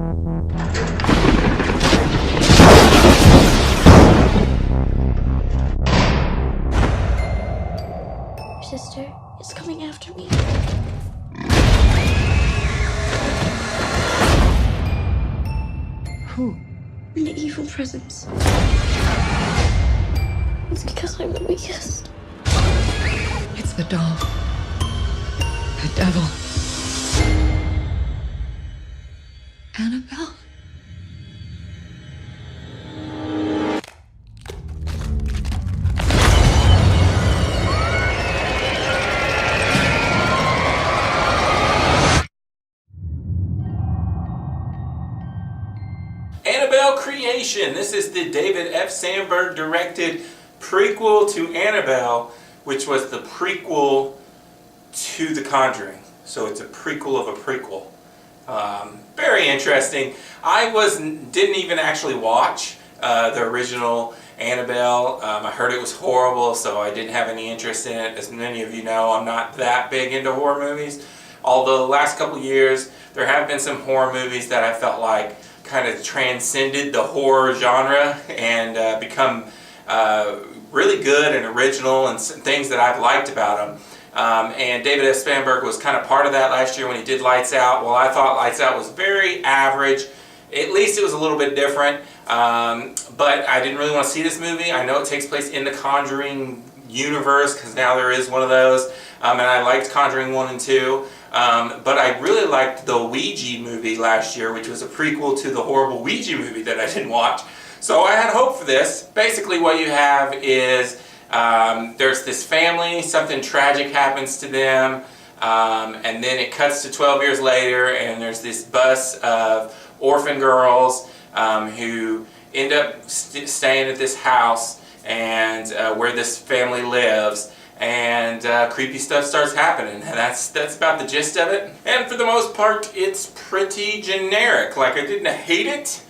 Sister is coming after me. Who? An evil presence. It's because I'm the weakest. It's the doll. The devil. Annabelle? Annabelle Creation. This is the David F. Sandberg directed prequel to Annabelle, which was the prequel to The Conjuring. So it's a prequel of a prequel. Very interesting. Didn't even actually watch the original Annabelle. I heard it was horrible, so I didn't have any interest in it. As many of you know, I'm not that big into horror movies. Although the last couple years, there have been some horror movies that I felt like kind of transcended the horror genre and become really good and original and things that I've liked about them. And David F. Sandberg was kind of part of that last year when he did Lights Out. Well, I thought Lights Out was very average. At least it was a little bit different. But I didn't really want to see this movie. I know it takes place in the Conjuring universe because now there is one of those. And I liked Conjuring 1 and 2. But I really liked the Ouija movie last year, which was a prequel to the horrible Ouija movie that I didn't watch. So I had hope for this. Basically what you have is there's this family, something tragic happens to them, and then it cuts to 12 years later, and there's this bus of orphan girls who end up staying at this house and where this family lives. And creepy stuff starts happening, and that's about the gist of it. And for the most part, it's pretty generic. Like, I didn't hate it,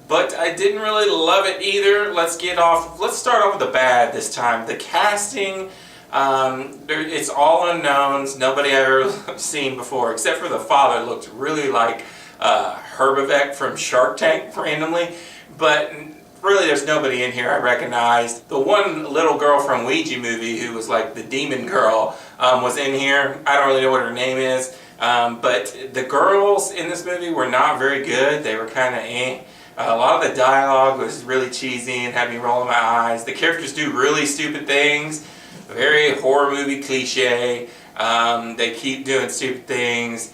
but I didn't really love it either. Let's start off with the bad this time. The casting, it's all unknowns. Nobody I've ever seen before, except for the father, looked really like Herbivec from Shark Tank randomly. But really, there's nobody in here I recognized. The one little girl from Ouija movie who was like the demon girl was in here. I don't really know what her name is. But the girls in this movie were not very good. They were kind of eh. A lot of the dialogue was really cheesy and had me rolling my eyes. The characters do really stupid things. Very horror movie cliche. They keep doing stupid things.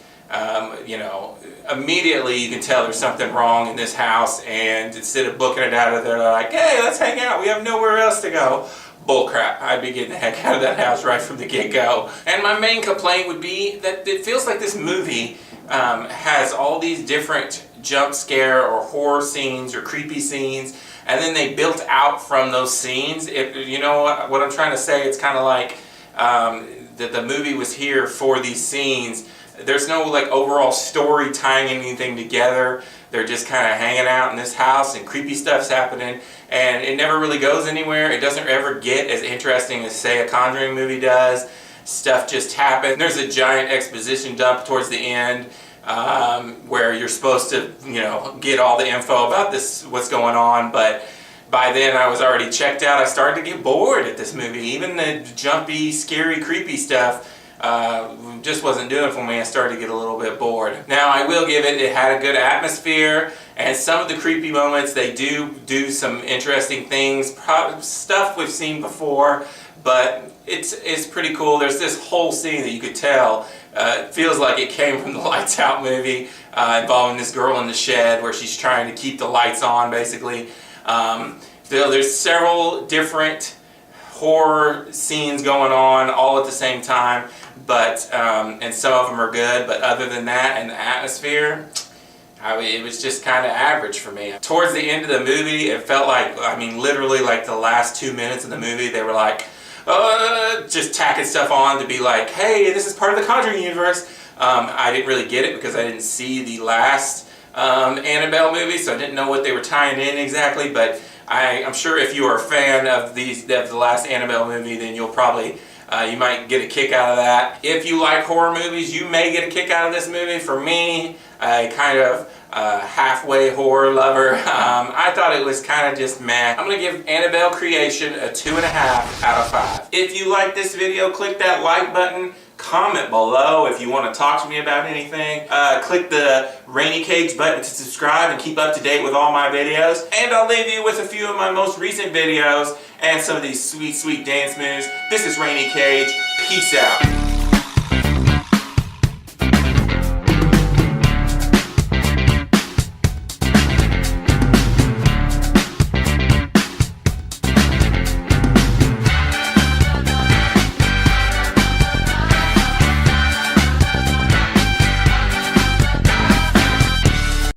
You know, immediately you can tell there's something wrong in this house, and instead of booking it out of there, they're like, hey, let's hang out, we have nowhere else to go. Bullcrap. I'd be getting the heck out of that house right from the get-go. And my main complaint would be that it feels like this movie has all these different jump scare or horror scenes or creepy scenes, and then they built out from those scenes. You know what I'm trying to say? It's kind of like that the movie was here for these scenes. There's no like overall story tying anything together. They're just kind of hanging out in this house and creepy stuff's happening, and it never really goes anywhere. It doesn't ever get as interesting as, say, a Conjuring movie does. Stuff just happens. There's a giant exposition dump towards the end where you're supposed to, you know, get all the info about this, what's going on, but by then I was already checked out. I started to get bored at this movie. Even the jumpy, scary, creepy stuff just wasn't doing it for me. I started to get a little bit bored. Now, I will give it had a good atmosphere, and some of the creepy moments, they do some interesting things, stuff we've seen before, but it's pretty cool. There's this whole scene that you could tell, it feels like it came from the Lights Out movie, involving this girl in the shed where she's trying to keep the lights on, basically. There's several different horror scenes going on all at the same time, but and some of them are good, but other than that and the atmosphere, it was just kind of average for me. Towards the end of the movie, it felt like, I mean, literally like the last 2 minutes of the movie, they were like, just tacking stuff on to be like, hey, this is part of the Conjuring universe. I didn't really get it because I didn't see the last Annabelle movie, so I didn't know what they were tying in exactly, but I'm sure if you are a fan of the last Annabelle movie, then you'll probably You might get a kick out of that. If you like horror movies, you may get a kick out of this movie. For me, a kind of halfway horror lover, I thought it was kind of just meh. I'm going to give Annabelle Creation a 2.5 out of 5. If you like this video, click that like button. Comment below if you want to talk to me about anything. Click the Rainy Cage button to subscribe and keep up to date with all my videos. And I'll leave you with a few of my most recent videos and some of these sweet, sweet dance moves. This is Rainy Cage. Peace out.